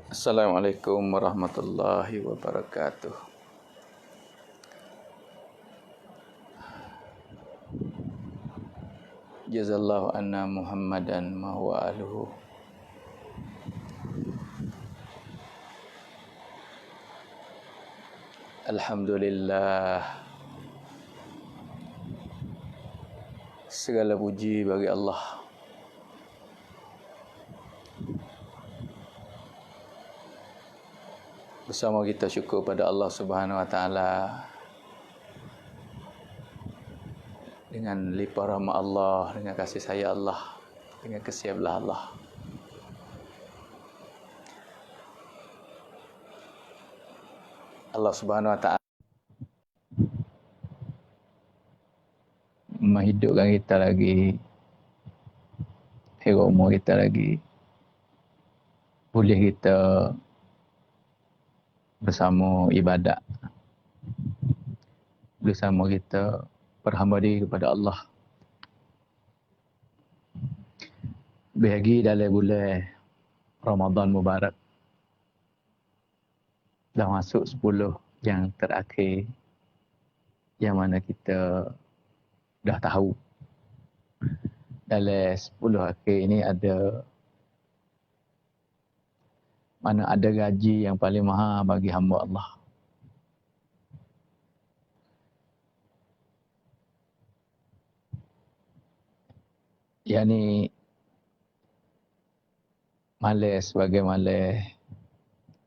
Assalamualaikum warahmatullahi wabarakatuh. Jazallahu anna Muhammadan ma huwa aluhu. Alhamdulillah. Segala puji bagi Allah. Bersama kita syukur pada Allah Subhanahu wa taala dengan limpah rahmat Allah, dengan kasih sayang Allah, dengan kesiap belah Allah. Allah Subhanahu wa taala menghidupkan kita lagi, hingga umur kita lagi, boleh kita bersama ibadat, bersama kita berhamba diri kepada Allah. Bahagi dalam bulan Ramadan Mubarak, dah masuk 10 yang terakhir, yang mana kita dah tahu dalam 10 akhir ini ada gaji yang paling mahal bagi hamba Allah. Yani malam sebagai malam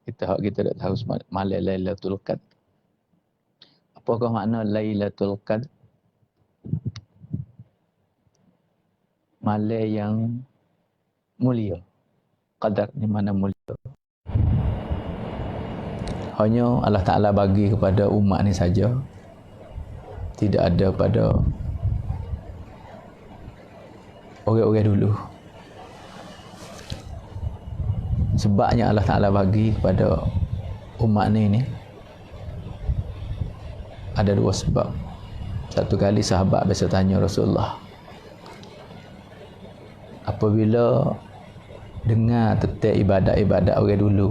kita dah tahu malam Lailatul Qadar. Apakah makna Lailatul Qadar? Malam yang mulia. Qadar di mana mulia. Hanya Allah Ta'ala bagi kepada umat ni saja. Tidak ada pada orang-orang dulu. Sebabnya Allah Ta'ala bagi kepada umat ni ada 2 sebab. Satu kali sahabat biasa tanya Rasulullah, apabila dengar tentang ibadat-ibadat orang dulu,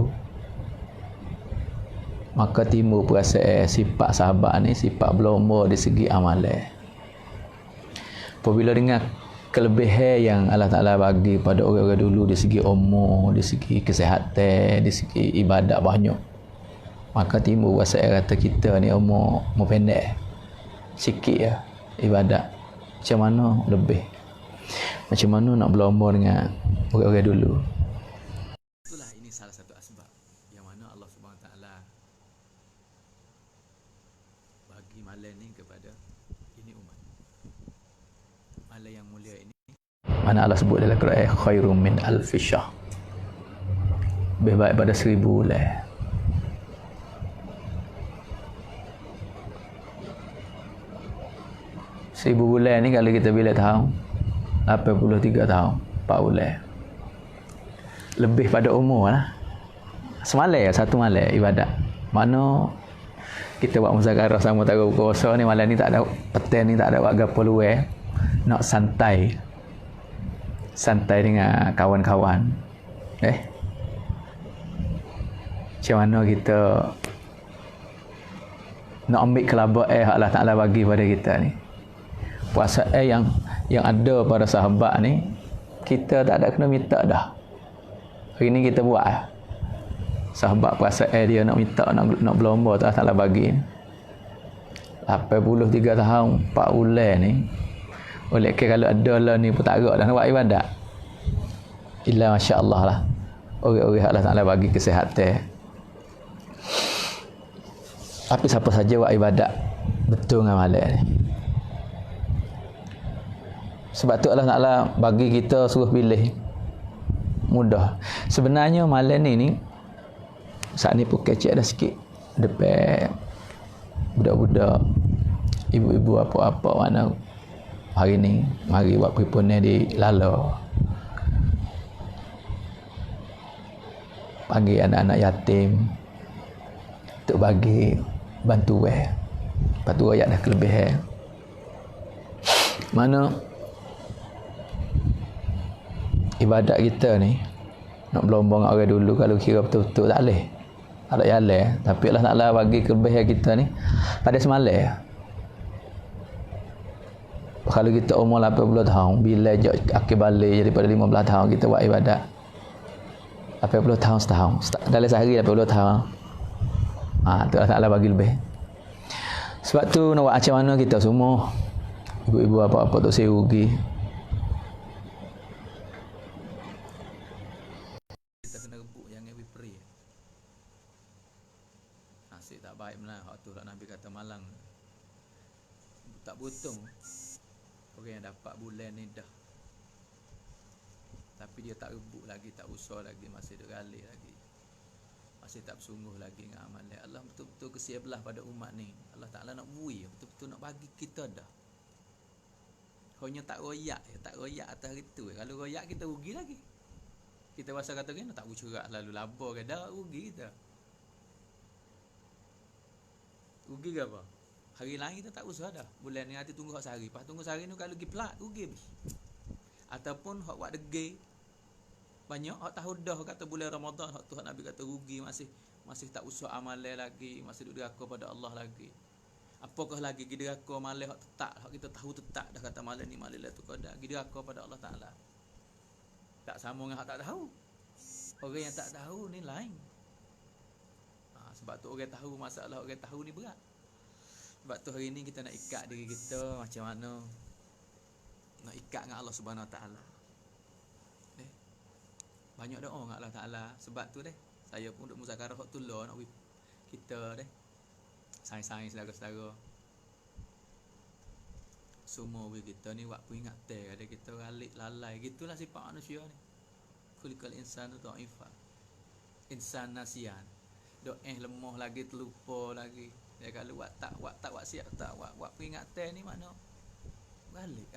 maka timbul perasaan sifat sahabat ni sifat berlomba di segi amalan. Apabila dengar kelebihan yang Allah Ta'ala bagi pada orang-orang dulu di segi umur, di segi kesihatan, di segi ibadat banyak, maka timbul perasaan kata kita ni umur pendek, sikit ya ibadat, macam mana lebih, macam mana nak berlomba dengan orang-orang dulu. Itulah ini salah satu asbab yang mana Allah Subhanahu Wa Taala bagi malam ni kepada ini umat. Malam yang mulia ini, mana Allah sebut dalam Quran, khairum min alfi syahr, lebih baik pada 1000 bulan. Seribu bulan ni kalau kita bila tahun 83 tahun 4 bulan, lebih pada umur lah. Semalam satu malam ibadat, mana kita buat muzakarah sama tahu buka puasa ni, malam ni tak ada petang ni tak ada buat gapo luar, nak santai dengan kawan-kawan. Macam mana kita nak ambil kelabak Allah Ta'ala bagi pada kita ni. Puasa yang ada pada sahabat ni, kita tak ada kena minta dah. Hari ni kita buat. Sahabat puasa dia nak minta, nak berlomba, Allah Ta'ala bagi. 83 tahun 4 bulan ni, oleh kalau ada lah ni pun tak agak dah nak buat ibadat. Illa masya-Allah lah, orang-orang Allah Ta'ala bagi kesihatan. Tapi siapa saja buat ibadat betul dengan malam ni. Sebab tu Allah Ta'ala bagi kita suruh pilih, mudah. Sebenarnya malam ni saat ni pun kecil dah sikit depan budak-budak, ibu-ibu apa-apa mana hari ni mari buat perhimpunan di Lala, panggil anak-anak yatim untuk bagi bantuan. Lepas tu ayat dah kelebihan. Mana ibadat kita ni Nak belombong orang dulu kalau kira betul-betul tak boleh. Tak ada jalan. Tapi Allah Ta'ala bagi kelebihan kita ni pada semalam. Kalau kita umur 80 tahun, bila akhir balik daripada 15 tahun kita buat ibadat. 80 tahun setahun. Dalam sehari 80 tahun. Tu Allah Ta'ala bagi lebih. Sebab tu nak buat macam mana kita semua, ibu-ibu apa-apa tu saya rugi. Kita kena rebut yang every pray. Nasib tak baik benar. Hak tu lah Nabi kata malang. Tak beruntung. Orang yang dapat bulan ni dah. Tapi dia tak rebut lagi, tak usah lagi, masih dia galih lagi. Masih tak bersungguh lagi dengan amalan. Allah betul-betul kesian belah pada umat ni. Allah Ta'ala nak bui, betul-betul nak bagi kita dah. Hanya tak royak atas hari tu. Kalau royak kita rugi lagi. Kita rasa kata kena tak bercerak lalu labor ke dah, rugi kita. Rugi ke apa? Hari lain kita tak usah dah. Bulan ni nanti tunggu hak sehari. Lepas tunggu sehari ni kalau pergi pelak, rugi habis. Ataupun hak buat degil. Banyak hak tahu dah kata bulan Ramadan, hak tu hak Nabi kata rugi, masih tak usah amalan lagi, masih duduk deraka pada Allah lagi. Apakah lagi gi deraka amalan hak tetap, hak kita tahu tetap dah kata malam ni malam Lailatul Qadar, gi deraka pada Allah Taala. Tak sama dengan hak tak tahu. Orang yang tak tahu ni lain. Sebab tu orang tahu masalah orang tahu ni berat. Sebab tu hari ni kita nak ikat diri kita macam mana nak ikat dengan Allah Subhanahu Wa Taala. Banyak doa dengan Allah Ta'ala. Sebab tu saya pun duk muzakarah hak tu lah nak kita sains-sains saudara-saudara. Semua kita ni buat peringatan ada kita galik lalai. Gitulah sifat manusia ni. Kulikal insan tu dha'ifa. Insan nasian. Doa lemah lagi, terlupa lagi. Dia kalau buat siap tak buat peringatan ni mana galik.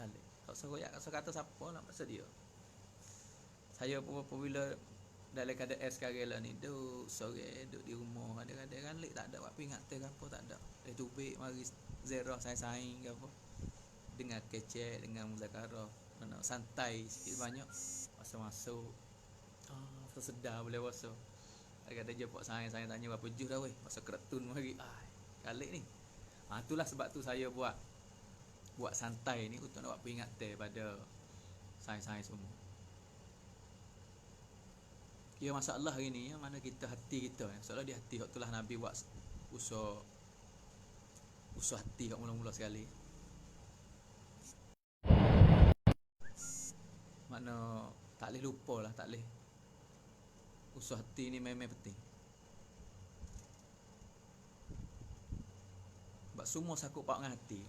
Tak seroyak kata siapa lah pasal dia. Saya pun apabila dalam keadaan sekarang lah ni duk sore duk di rumah kadang-kadang kan tak ada buat peringatan ke apa tak ada. Tubik mari zerah saing-saing ke apa. Dengan kecek dengan muzakarah mana santai sikit banyak masuk-masuk. Tersedar boleh puasa. Kadang-kadang je pak saing-saing tanya berapa jus dah weh. Masa keretun mari. Kalik ni. Itulah sebab tu saya buat santai ni untuk nak buat peringatan pada saing-saing semua. Ya masalah hari ni yang mana kita hati kita. Masalah di hati hak itulah Nabi buat usah hati kat mula-mula sekali. Mana tak boleh lupa lah, tak boleh. Usah hati ni memang penting. Sebab semua sakut pak dengan hati.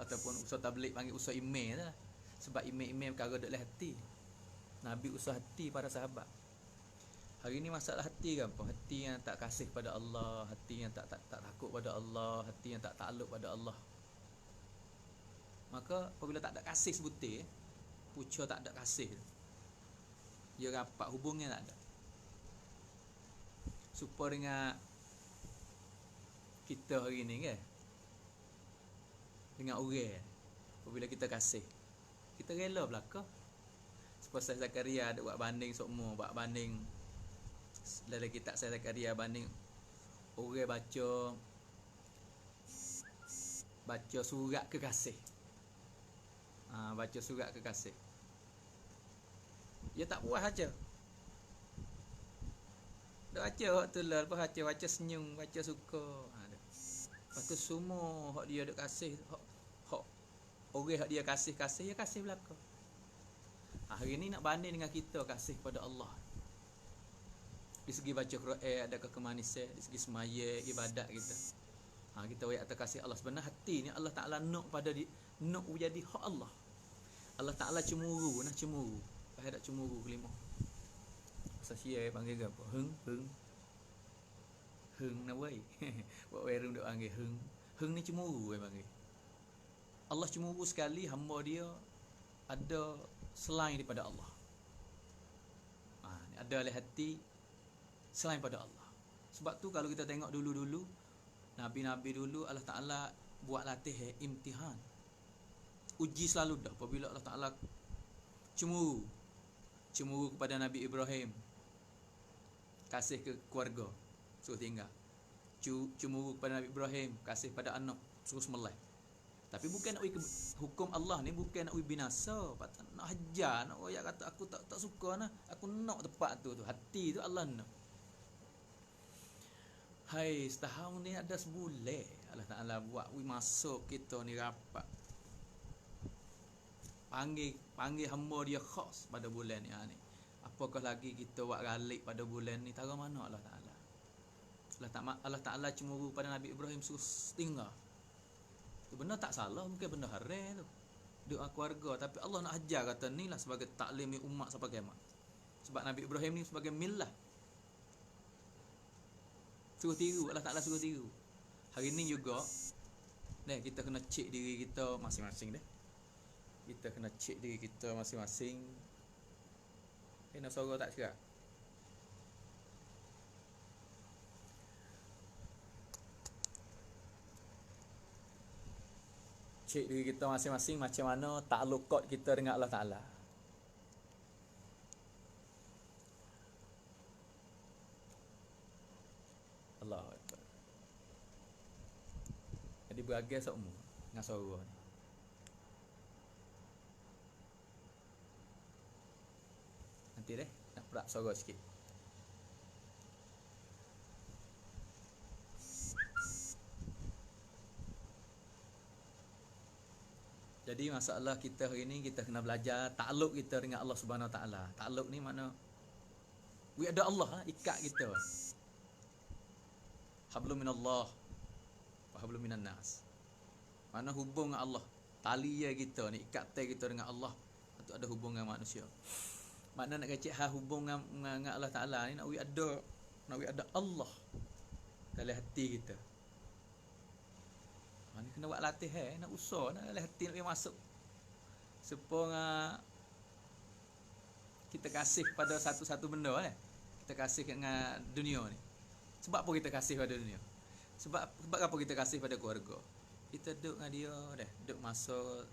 Ataupun usah tabligh panggil usah email lah. Sebab email perkara dekat hati. Nabi usah hati para sahabat. Hari ni masalah hati ke apa? Hati yang tak kasih pada Allah, hati yang tak takut pada Allah, hati yang tak takluk pada Allah. Maka apabila tak ada kasih sebutir, pucuk tak ada kasih. Dia rapat hubungnya tak ada. Supaya dengan kita hari ni kan. Dengan orang apabila kita kasih, kita rela belaka. Pasal Zakaria ada buat banding semua, buat banding dalam kitab saya Zakaria banding orang baca surat kekasih. Baca surat kekasih. Dia tak puas aja. Dah baca hak tu lah, lepas baca senyum, baca suka. Lepas tu semua hak dia ada kasih, hak orang hak dia kasih, dia kasih belaka. Hari ni nak banding dengan kita kasih pada Allah. Di segi baca Quran adakah kemanisan, di segi semaya ibadat kita. Kita ayat atas kasih Allah. Sebenarnya hati ni Allah Taala nak pada nak jadi hak Allah. Allah Taala cemburu, nak cemburu. Pasal tak cemburu kelima. Pasal sia panggil apa? Heng na wei. Buat werung duk panggil heng. Heng ni cemburu panggil. Allah cemburu sekali hamba dia ada selain daripada Allah. Ada oleh hati selain pada Allah. Sebab tu kalau kita tengok dulu-dulu Nabi-Nabi dulu Allah Ta'ala buat latih imtihan. Uji selalu dah apabila Allah Ta'ala cemburu cemburu kepada Nabi Ibrahim, kasih ke keluarga, suruh tinggal. Cemburu kepada Nabi Ibrahim, kasih pada anak, suruh sembelih. Tapi bukan nak hukum Allah ni bukan nak binasa, nak hajar, nak royak kata aku tak suka nah, aku nak tempat tu hati tu Allah nak. Hai, setahun ni ada sebulan Allah Taala buat masuk kita ni rapat. Panggil hamba dia khas pada bulan ni ni. Apakah lagi kita buat galik pada bulan ni, tara mana Allah Taala. Allah Taala cemburu pada Nabi Ibrahim suruh tinggal. Tu benda tak salah, bukan benda haram tu. Doa keluarga, tapi Allah nak ajar kata ni lah sebagai taklim umat sampai kiamat. Sebab Nabi Ibrahim ni sebagai milah. Suruh tiru, Allah Taala suruh tiru. Hari ni juga kita kena cek diri kita masing-masing . Kita kena cek diri kita masing-masing. Nak suara tak cerak? Cek diri kita masing-masing macam mana taklukat kita dengan Allah Ta'ala. Allahu Akbar. Jadi beragai semua dengan suara ni. Nanti nak perak suara sikit. Jadi masalah kita hari ni, kita kena belajar takluk kita dengan Allah Subhanahu Wa Taala. Takluk ni mana we ada Allah ikat kita. Hablum minallah wa hablum minan nas. Mana hubung dengan Allah, tali kita ni, ikatan kita dengan Allah, itu ada hubungan dengan manusia. Makna nak kecek hubung dengan Allah Taala ni, nak we ada Allah dalam hati kita. Ni kena buat latih nak usah nak dalam hati nak masuk. Supaya kita kasih pada satu benda kita kasih dengan dunia ni. Sebab apa kita kasih pada dunia? Sebab apa kita kasih pada keluarga? Kita duduk dengan dia duduk masuk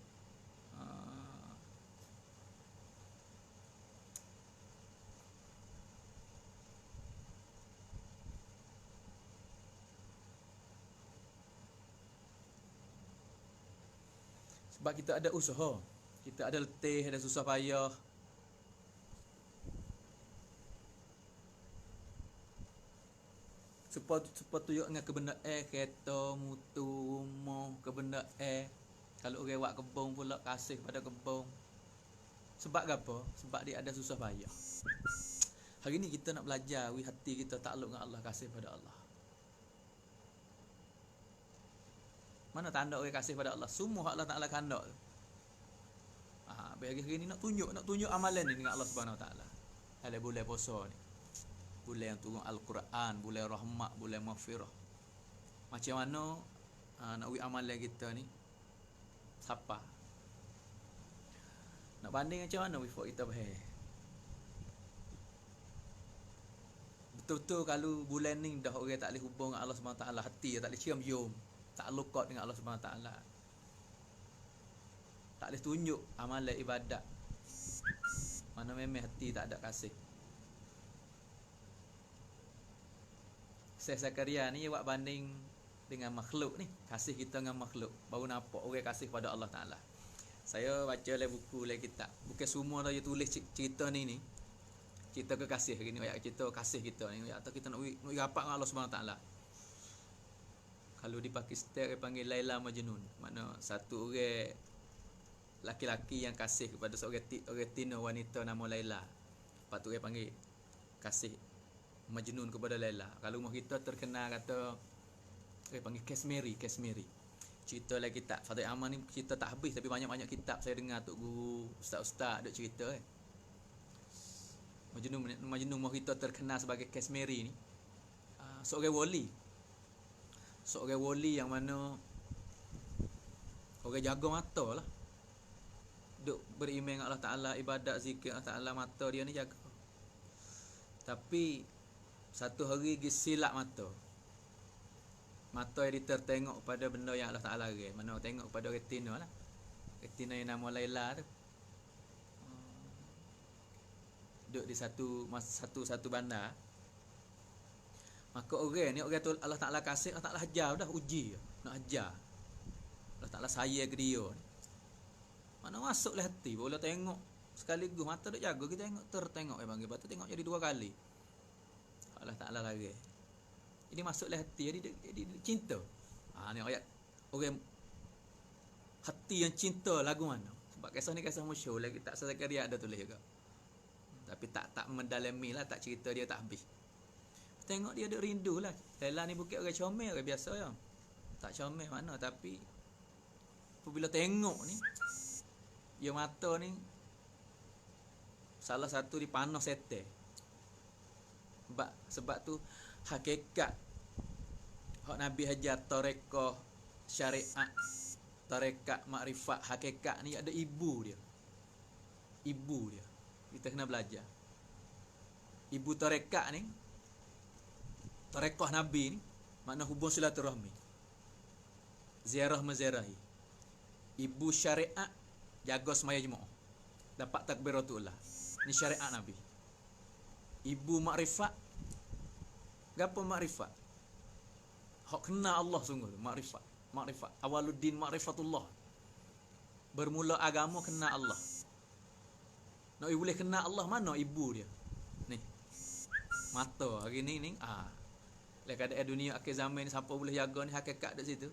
sebab kita ada usaha, kita ada letih, ada susah payah. Supaya tuyuk dengan kebendaan kereta, motor, rumah, kebendaan. Kalau orang buat kebun pula kasih pada kebun. Sebab apa? Sebab dia ada susah payah. Hari ni kita nak belajar hati kita takluk dengan Allah, kasih pada Allah. Mana tanda orang kasih pada Allah? Semua Allah Taala kandak tu. Bagi hari ni nak tunjuk amalan ni dengan Allah Subhanahu Wa Taala. Dalam bulan puasa ni. Bulan yang turun Al-Quran, bulan rahmat, bulan maghfirah. Macam mana nak amalan kita ni? Siapa? Nak banding macam mana before kita bahas? Betul-betul kalau bulan ni dah orang tak boleh hubung dengan Allah Subhanahu Wa Taala, hati tak boleh cium-cium. Tak lukat dengan Allah Subhanahu Wa Taala. Tak boleh tunjuk amalan ibadat. Mana memang hati tak ada kasih. Syekh Zakaria ni buat banding dengan makhluk ni, kasih kita dengan makhluk. Baru nampak orang kasih pada Allah Taala. Saya baca dalam buku, dalam kitab. Bukan semua dia tulis cerita ni. Cerita kekasih hari ni, ayat cerita kasih kita ni, atau kita nak rapat dengan Allah Subhanahu Wa Taala. Kalau di Pakistan dia panggil Laila Majnun. Makna satu orang laki-laki yang kasih kepada seorang tina wanita nama Laila. Lepas tu dia panggil kasih Majnun kepada Laila. Kalau rumah kita terkenal kata dia panggil Kashmiri. Cerita lagi kitab Fadhil Aman ni cerita tak habis, tapi banyak-banyak kitab saya dengar tok guru, ustaz-ustaz duk cerita Majnun rumah kita terkenal sebagai Kashmiri ni. Seorang wali yang mana orang jaga mata lah. Duk beriman dengan Allah Ta'ala, ibadat, zikir Allah Ta'ala, mata dia ni jaga. Tapi satu hari dia silap mata. Mata dia tertengok pada benda yang Allah Ta'ala larang. Mana tengok pada retina lah. Retina yang nama Laila tu. duduk di satu bandar. Maka orang ni orang tu Allah Taala kasih, Allah Taala ajar dah uji, nak ajar. Allah Taala sayang ke dia. Mana masuklah hati, boleh tengok sekaligus mata duk jaga kita tengok tertengok panggil batu tengok jadi 2 kali. Allah Taala lagi. Jadi masuklah hati jadi cinta. Ni ayat orang hati yang cinta lagu mana? Sebab kisah ni kisah masyhur lagi tak Zakaria ada tulis juga. Tapi tak mendalami lah, tak cerita dia tak habis. Tengok dia duk rindu lah. Laila ni bukit orang comel, orang biasa ya. Tak comel mana tapi apabila tengok ni dia mata ni salah satu dipanah setan. Sebab tu hakikat hak Nabi ajar tarekah syariat, tarekat makrifat hakikat ni ada ibu dia. Ibu dia. Kita kena belajar. Ibu tarekat ni, tarekah Nabi ni makna hubung silaturahmi. Ziarah menziarahi. Ibu syariat jaga semaya Jumaat. Dapat takbiratullah. Ni syariat Nabi. Ibu makrifat. Gapo makrifat? Hak kenal Allah sungguh, makrifat. Makrifat. Awaluddin makrifatullah. Bermula agama kenal Allah. Nak boleh kenal Allah mana ibu dia? Ni. Mata hari ni Lepas ada dunia akhir zaman ni siapa boleh jaga ni hakikat dekat situ.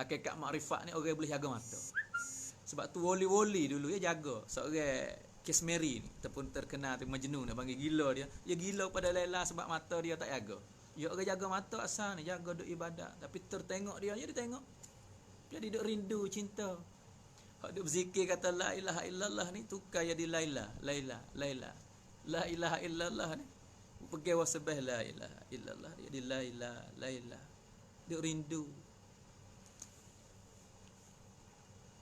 Hakikat makrifat ni orang boleh jaga mata. Sebab tu wali-wali dulu dia jaga. Seorang Kismeri ni ataupun terkenal tu Majnun dia panggil gila dia. Dia gila pada Laila sebab mata dia tak jaga. Dia orang jaga mata asal ni jaga duk ibadat tapi tertengok dia tengok. Jadi duk rindu cinta. Hak duk berzikir kata la ilaha illallah ni tukar jadi Laila. La ilaha illallah ni pergi wasbah la ilaha illallah jadi Laila. Duk rindu.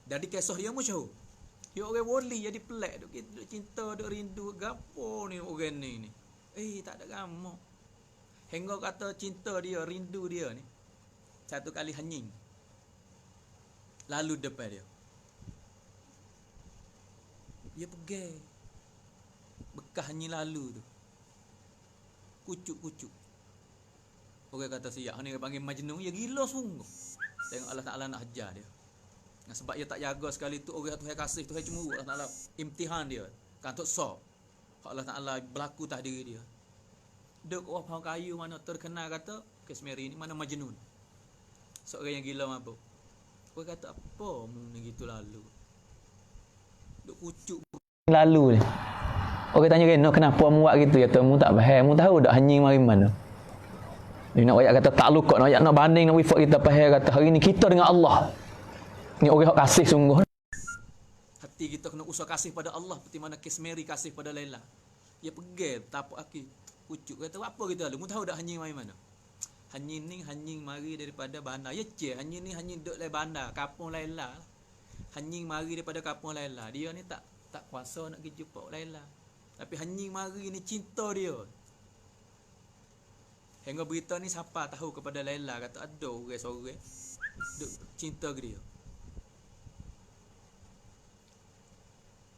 Jadi kisah dia masyhur. Dia orang wali jadi pelik duk cinta duk rindu gapo ni orang ni. Tak ada gamak. Hingga kata cinta dia, rindu dia ni satu kali hening. Lalu depan dia. Dia pergi. Bekas hening lalu tu. Kucuk-kucuk. Orang kata siap ni panggil Majnun, dia gila sungguh. Tengok Allah Taala nak ajar dia. Sebab dia tak jaga sekali tu orang Tuhan kasih, Tuhan cemburu, Allah Taala imtihan dia. Kan tok so. Allah Taala berlaku atas diri dia. Duk pohon kayu mana terkenal kata Kismeri ni mana Majnun. Seorang yang gila mabuk. Orang kata apa mu ni gitu lalu. Duk kucuk lalu ni. Orang tanya Reno kenapa mu buat gitu ya tu mu tak faham. Mu tahu dak hanying mari mana. Dia nak ayat kata tak lukak nak ayat nak banding nak wifak kita faham kata hari ni kita dengan Allah. Ni orang hak kasih sungguh. Hati kita kena usah kasih pada Allah seperti mana Kismeri kasih pada Laila. Dia pergi tapak kaki kucuk kata apa kita lalu. Mu tahu dak hanying mari mana? Hanying mari daripada bandar. Ya hanying ni hanying duk lai bandar, kampung Laila. Hanying mari daripada kampung Laila. Dia ni tak kuasa nak pergi jumpa Laila. Tapi hanying mari ni cinta dia. Hingga berita ni siapa tahu kepada Laila kata ada orang seorang duk cinta ke dia.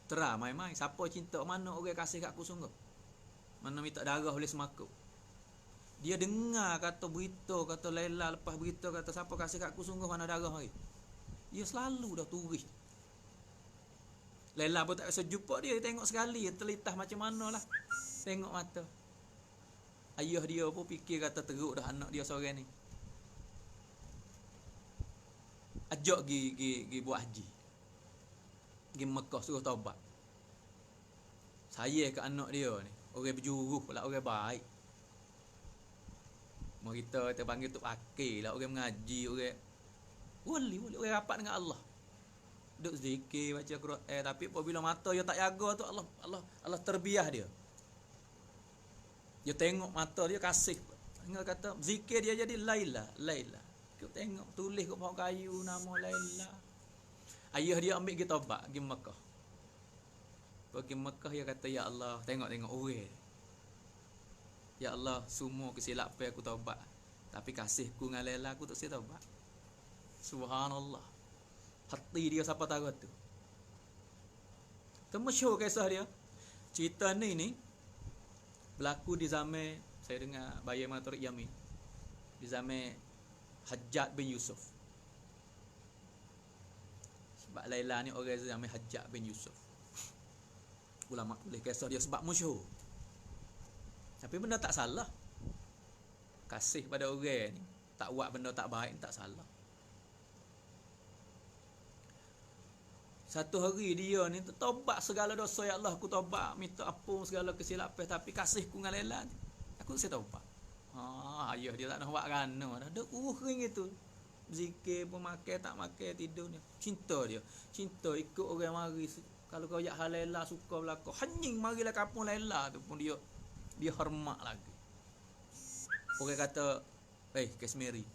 Terah mai-mai siapa cinta mana orang kasih kat aku sungguh. Mana minta darah oleh semakuk. Dia dengar kata berita kata Laila lepas berita kata siapa kasih kat aku sungguh mana darah hari. Dia selalu dah turis. Laila pun tak biasa jumpa dia tengok sekali terlitah macam manalah. Tengok mata. Ayah dia pun fikir kata teruk dah anak dia seorang ni. Ajak gi buat haji. Gi Mekah suruh taubat. Saya ke anak dia ni. Orang berjuruh pula orang baik. Mau kita panggil tu pakil lah orang mengaji orang wali orang rapat dengan Allah. Duk zikir baca Quran tapi apabila mata dia tak jaga tu Allah terbiah dia. Dia tengok mata dia kasih. Hingga kata zikir dia jadi Laila. Kita tengok tulis kat pohon kayu nama Laila. Ayah dia ambil kita taubat pergi Mekah. Pergi Mekah dia kata ya Allah tengok orang. Ya Allah semua kesilapan aku taubat. Tapi kasihku dengan Laila aku tak saya taubat. Subhanallah. Hati dia siapa tahu tu. Termasyhur kisah dia. Cerita ni berlaku di zaman, saya dengar Bayar Matorik Yamin, di zaman Hajjaj bin Yusuf. Sebab Laila ni orang zaman Hajjaj bin Yusuf. Ulama boleh kisah dia sebab masyhur. Tapi benda tak salah. Kasih pada orang ni, tak buat benda tak baik tak salah. Satu hari dia ni tertobat segala dosa, ya Allah aku tobat, minta ampun segala kesilapan, tapi kasihku dengan Laila ni, aku saya tobat. Ayah dia tak nak buat rana dah. Dia uring itu. Zikir pun makan tak makan tidur ni. Cinta dia. Cinta ikut orang mari. Kalau kau yak hal Laila suka belaka, hening marilah kampung Laila tu pun dia hormat lagi. Orang kata, Kashmiri,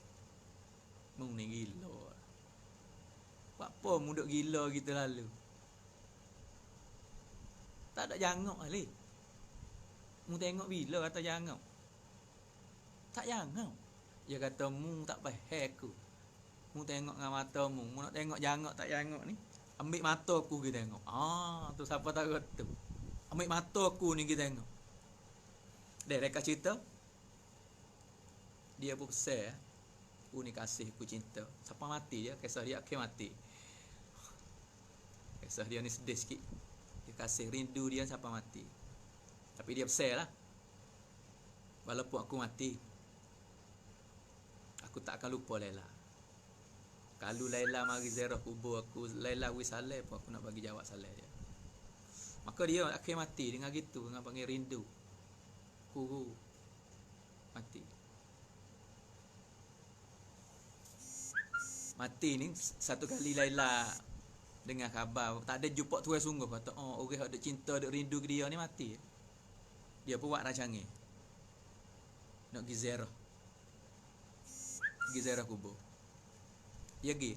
mu ni gila. Buat apa mu duk gila gitu lalu? Tak ada jangok kali. Mu tengok bila kata jangok? Tak jangok. Dia kata mu tak faham aku. Mu tengok dengan mata mu nak tengok jangok tak jangok ni. Ambil mata aku kita tengok. Tu siapa tahu tu. Ambil mata aku ni kita tengok. Mereka cerita. Dia pun besar. Aku ni kasih, aku cinta. Siapa mati dia, kisah dia akhir mati. Kisah dia ni sedih sikit. Dia kasih, rindu dia siapa mati. Tapi dia besar lah. Walaupun aku mati, aku tak akan lupa Laila. Kalau Laila mari ziarah kubur aku, Laila wis saleh pun aku nak bagi jawab saleh dia. Maka dia akhir mati dengan gitu, dengan panggil rindu. Kuru mati. Mati ni satu kali Laila dengar khabar, tak ada jumpa tuai sungguh, kata orang ada cinta, ada rindu ke dia ni mati. Dia pun buat rancangnya nak pergi ziarah kubur. Dia pergi.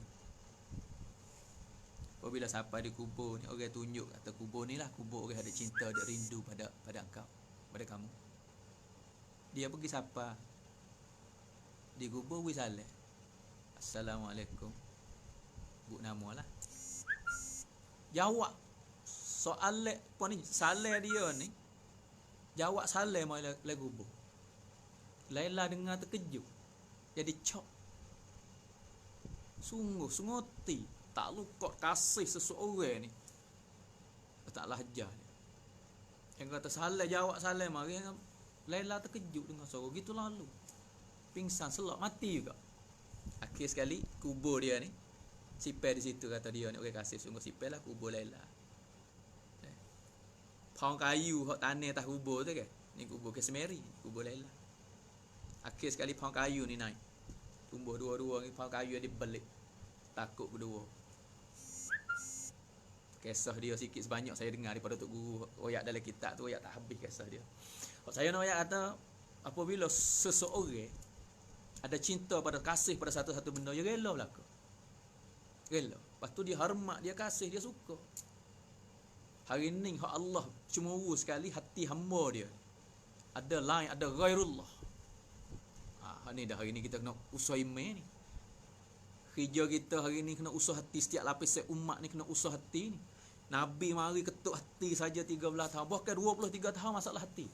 Apabila sampai di kubur ni, orang tunjuk kata kubur ni lah kubur orang ada cinta, ada rindu pada engkau, pada kamu. Dia pergi sapa di kubur wis saleh. Assalamualaikum. Bu nama lah. Jawab soal apa ni? Saleh dia ni. Jawab saleh mai le kubur. Laila dengar terkejut. Jadi cok. Sungguh sengoti tak luka kasih seseorang ni. Tak lahjah dia. Yang kata saleh jawab saleh mari. Laila terkejut dengan suara gitu lalu. Pingsan selak mati juga. Akhir sekali kubur dia ni sipel di situ, kata dia ni orang kasih, sungguh sipel lah kubur Laila. Pohon kayu hok tanah atas kubur tu kan. Ni kubur Kashmiri, kubur Laila. Akhir sekali pohon kayu ni naik. Tumbuh dua-dua ni pohon kayu dia belik. Takut berdua. Kisah dia sikit sebanyak saya dengar daripada Tok Guru royak dalam kitab tu, royak tak habis kisah dia. Saya nak royak kata apabila seseorang ada cinta pada kasih pada satu-satu benda, dia rela belaka. Rela. Lepas tu dia hormat, dia kasih, dia suka. Hari ni hak Allah cemuru sekali hati hamba dia. Ada lain, ada ghairullah. Ni dah hari ni kita kena usah iman ni. Kerja kita hari ni kena usah hati, setiap lapis umat ni kena usah hati ni. Nabi mari ketuk hati saja 13 tahun, bahkan 23 tahun masalah hati.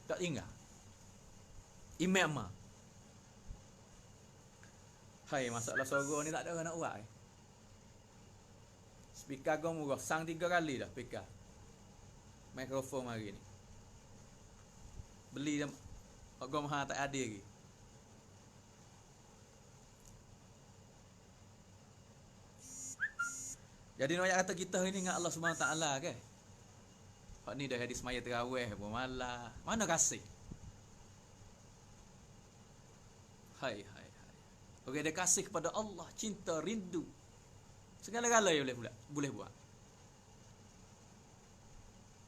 Tak tinggal. Imam hai masalah sorok ni tak ada orang nak buat. Speaker kau murah, sang 3 kali dah speaker. Mikrofon hari ni. Beli harga mahal tak ada lagi. Jadi nak kata kita hari ni dengan Allah Subhanahu Taala ke? Hak ni dah hadis semaya tarawih pun malah. Mana kasih? Hai. Orang ada kasih kepada Allah, cinta, rindu. Segala-galanya boleh buat.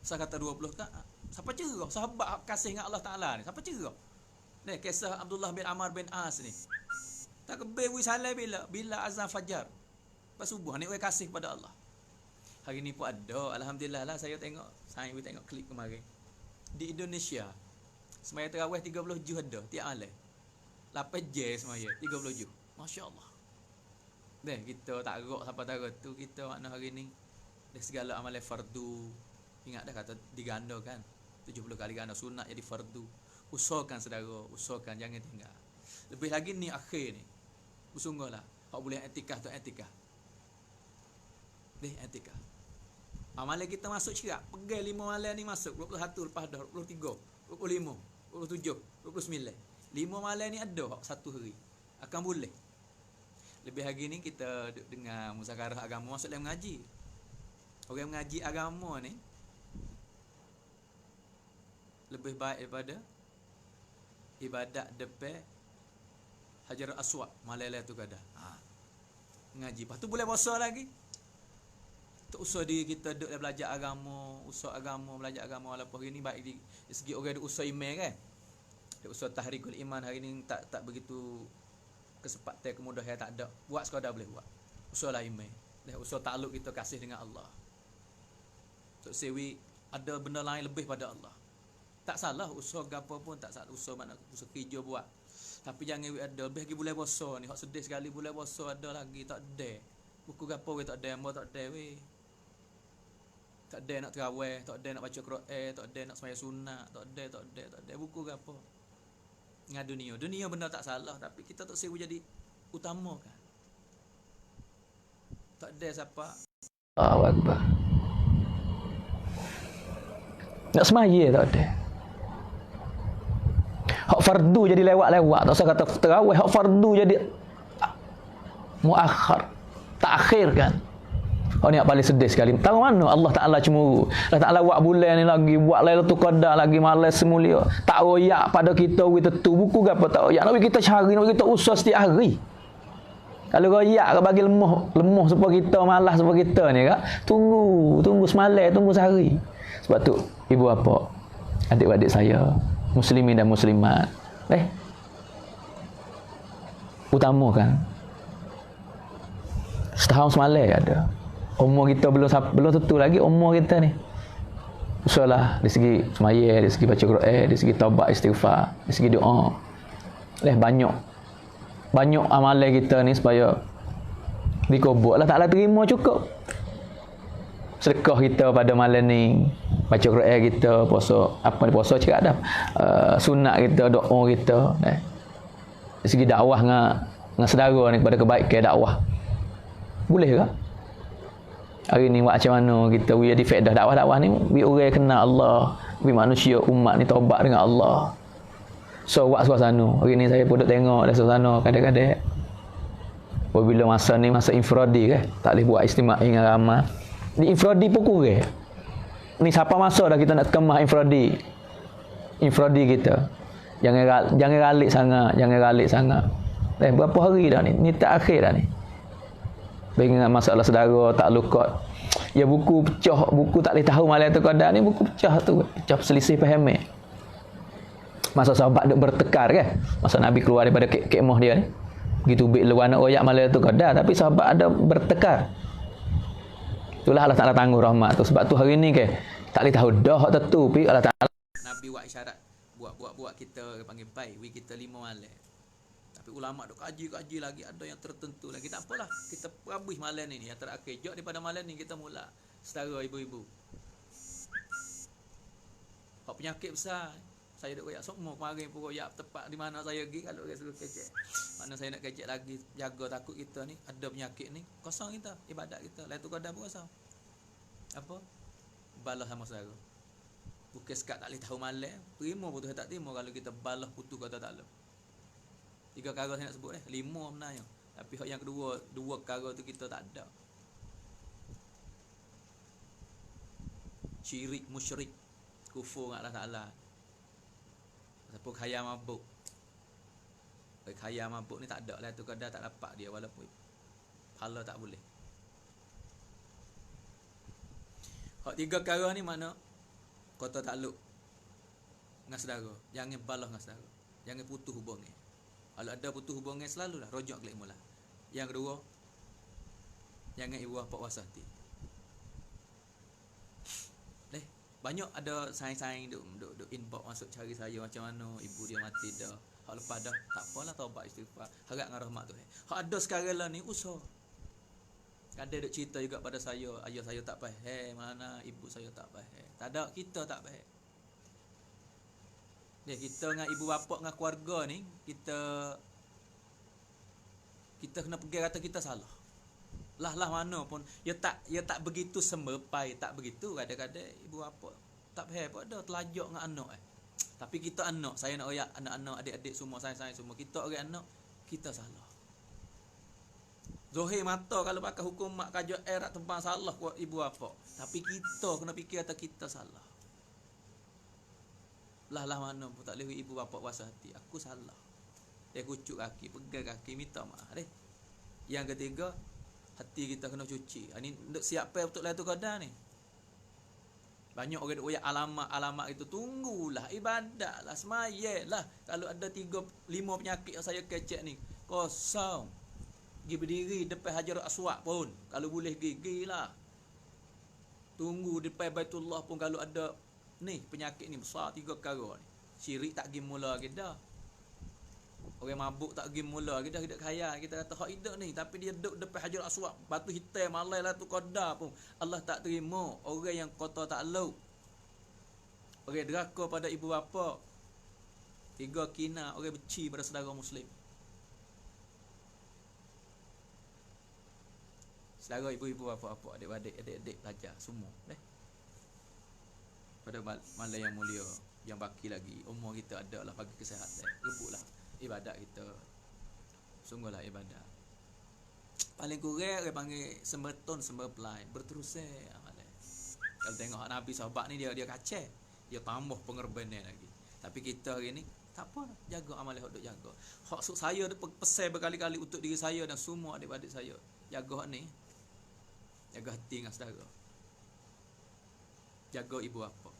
Saya kata 20 tak. Siapa cerah? Sahabat kasih dengan Allah Taala ni. Siapa cerah? Ni kisah Abdullah bin Amr bin As ni. Tak kebe wi salah bila azan fajar. Pas subuh ni orang kasih pada Allah. Hari ni pun ada, alhamdulillah lah saya tengok klip kemarin. Di Indonesia semaya tarawih 30 juh ada tiap malam. 8 je semaya 30 juh. Masya-Allah. Kita tak gerak siapa tahu tu, kita makna hari ni dah segala amalan fardu Ingat dah kata digandakan 70 kali ganda sunat jadi fardu. Usahakan saudara, usahakan jangan tinggal. Lebih lagi ni akhir ni. Bersungguhlah. Hak boleh etikah tu etikah. Etikah. Malam kita masuk cerak. Pegang 5 malam ni masuk. 21 lepas dah. 23. 25. 27. 29. 5 malam ni ada satu hari. Akan boleh. Lebih lagi ni kita dengar muzakarah agama masuk dalam mengaji. Orang mengaji agama ni lebih baik daripada ibadat depan Hajar Aswad malam tu kada. Mengaji. Lepas tu boleh puasa lagi. Tak usah diri kita duduk belajar agama, usah agama, belajar agama walaupun hari ni baik di segi orang duk usah iman kan. Duk usah tahrikul iman hari ni tak begitu kesempatan kemudahan tak ada. Buat sekadar boleh buat. Usahlah iman. Usah takluk kita kasih dengan Allah. Tok Sewi ada benda lain lebih pada Allah. Tak salah usaha gapo pun tak salah usaha mana usaha kerja buat. Tapi jangan ada lebih lagi bulan puasa ni. Hak sedih sekali bulan puasa ada lagi tak ada. Buku gapo we tak ada, ambo tak ada we. Tak ada nak tarawih, tak ada nak baca Quran, tak ada nak sembahyang sunat, tak ada buku gapo. Dengan dunia benda tak salah tapi kita tak seru jadi utamakan. Tak ada siapa. Allahu Akbar. Nak semaya tak ada. Hak fardu jadi lewat-lewat. Tak usah kata tarawih. Hak fardu jadi muakhir. Takhir kan. Oh ni yang paling sedih sekali. Tahu mana Allah Ta'ala cemburu. Allah Ta'ala buat bulan ni lagi. Buat Lailatul Qadar lagi. Malam semulia. Tak royak pada kita. Kita tu buku ke apa. Tak royak. Nak kita cari. Nak kita usah setiap hari. Kalau royak bagi lemah supaya kita malas supaya kita ni kan. Tunggu semalam. Tunggu sehari. Sebab tu ibu bapa, adik-adik saya, muslimin dan muslimat, utamakan. Setahun semalam ada. Umur kita belum tentu lagi umur kita ni. Usahlah dari segi semaya, dari segi baca Quran, dari segi taubat istighfar, dari segi doa. Banyak amalan kita ni supaya dikabul. Allah Ta'ala terima cukup. Sedekah kita pada malam ni, baca Quran kita, puasa puasa cakap dah, sunat kita, doa kita, dari segi dakwah dengan saudara ni kepada kebaikan dakwah. Boleh ke? Hari ni buat macam mana kita jadi faedah dakwah ni, bi orang kenal Allah, bi manusia umat ni taubat dengan Allah. So buat suasana. Hari ni saya pun duk tengok dah suasana kadang-kadang. Bila masa ni masa infradi kan, tak boleh buat istimewa dengan ramai. Di infradi pun kurang. Ni siapa masa dah kita nak kemah infradi kita. Jangan ralik sangat. Berapa hari dah ni? Ni tak akhir dah ni. Dengan masalah saudara tak lukot. Ya buku pecah, buku tak boleh tahu malam tu Qadar ni buku pecah tu. Pecah selisih faham. Masa sahabat duk bertekar kan. Masa Nabi keluar daripada kemah dia ni. Begitu bik luar nak royak malam tu Qadar tapi sahabat ada bertekar. Itulah Allah Ta'ala tangguh rahmat tu. Sebab tu hari ni ke tak boleh tahu dah hak tentu pi Allah Ta'ala. Nabi buat isyarat buat kita panggil pai, we kita 5 malam. Tapi ulama duk kaji lagi ada yang tertentu lagi. Tak apalah, kita perabih malam ni yang terakhir. Jauh daripada malam ni kita mula setara ibu-ibu. Hak penyakit besar. Saya duk royak semua kemarin pun royak tepat di mana saya pergi kalau orang suruh kecek. Mana saya nak kecek lagi, jaga takut kita ni ada penyakit ni, kosong kita ibadat kita. Lailatul Qadar pun kosong. Apa? Balas sama saudara. Bukan sekat tak boleh tahu malam, terima putus tak terima kalau kita balas putus kata tak boleh. 3 perkara saya nak sebut 5 sebenarnya. Tapi hak yang kedua, 2 perkara tu kita tak ada. Syirik, musyrik, kufur dengan Allah Ta'ala. Siapa kaya mabuk. Kaya mabuk ni tak ada lah tu Qadar tak dapat dia walaupun pahala tak boleh. Hak 3 perkara ni mana kata takluk dengan saudara. Jangan balas dengan saudara. Jangan putus hubungan. Kalau ada putus hubungan selalulah rojak klik mula. Yang kedua, jangan ibu bapa wasati. Banyak ada saing-saing duk inbox masuk cari saya macam mana ibu dia mati dah. Hak lepas dah tak apalah taubat istighfar. Harap dengan rahmat Tuhan. Hak ada sekarang lah ni usaha. Ada duk cerita juga pada saya, ayah saya tak faham mana, ibu saya tak faham. Tak ada, kita tak faham. Dia kita dengan ibu bapa dengan keluarga ni, kita kena pergi kata kita salah. Lah mana pun ya tak begitu semepai, tak begitu kadang-kadang ibu bapa tak faham pun ada telajak dengan anak Tapi kita anak, saya nak royak anak-anak, adik-adik semua, saya semua, kita orang anak, kita salah. Zohir mata kalau pakai hukum mak kajak erat tempang salah kuat ibu bapa. Tapi kita kena fikir kata kita salah. Lah mana pun tak boleh ibu bapa puas hati. Aku salah. Dia kucuk kaki, pegang kaki, minta maaf deh. Yang ketiga, hati kita kena cuci. Ini siap betul lah tu kadang ni. Banyak orang oyak alamat itu, tunggulah ibadat lah, semaya lah. Kalau ada 3-5 penyakit yang saya kecek ni, kosong. Pergi berdiri depan Hajar Aswad pun, kalau boleh gigi lah. Tunggu depan Baitullah pun kalau ada ni penyakit ni besar 3 perkara ni. Syirik tak pergi mula lagi dah. Orang mabuk tak pergi mula lagi dah, hidup kaya. Kita kata hak hidup ni, tapi dia duduk depan Hajar Aswad, batu hitam malai lah tu qadar pun Allah tak terima. Orang yang kotor tak lauk, orang deraka pada ibu bapa, 3 kina, orang benci pada saudara muslim. Saudara ibu-ibu bapa-bapa, adik-adik pelajar semua pada malam yang mulia yang baki lagi, umur kita ada lah, bagi kesihatan, rebutlah ibadat kita. Sungguhlah ibadat. Paling kurang orang panggil sembeton sembelai, berterusan amalan. Kalau tengok Nabi sahabat ni dia kacau, dia tambah pengorbanan lagi. Tapi kita hari ni tak apa, jaga amalan hak duk jaga. Hak saya pesan berkali-kali untuk diri saya dan semua adik-adik saya. Jaga hak ni. Jaga hati dengan saudara. Jaga ibu bapa.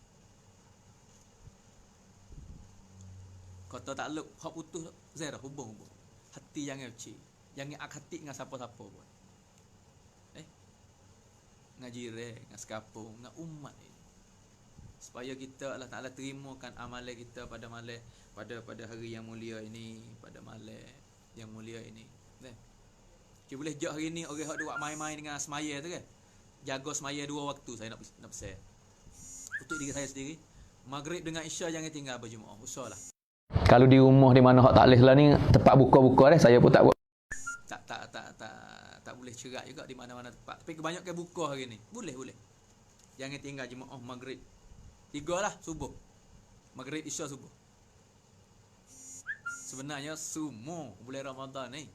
Kata tak luk, hak putus zero hubung. Hati jangan uci. Jangan hati dengan siapa-siapa pun. Dengan jiran, dengan sekapung, dengan umat ini. Supaya kita Allah Ta'ala terimakan amalan kita pada malam, pada hari yang mulia ini, pada malam yang mulia ini. Kita boleh jauh hari ni orang hak buat main-main dengan semaya tu kan. Jaga semaya 2 waktu saya nak pesan. Untuk diri saya sendiri, maghrib dengan isya jangan tinggal berjemaah. Usahlah. Kalau di rumah di mana hak tak leh lah ni, tempat buka-buka dah, saya pun tak buat. Tak boleh cerak juga di mana-mana tempat. Tapi kebanyakan buka hari ni. Boleh. Jangan tinggal jemaah maghrib. 3 lah subuh. Maghrib isya subuh. Sebenarnya semua bulan Ramadan ni.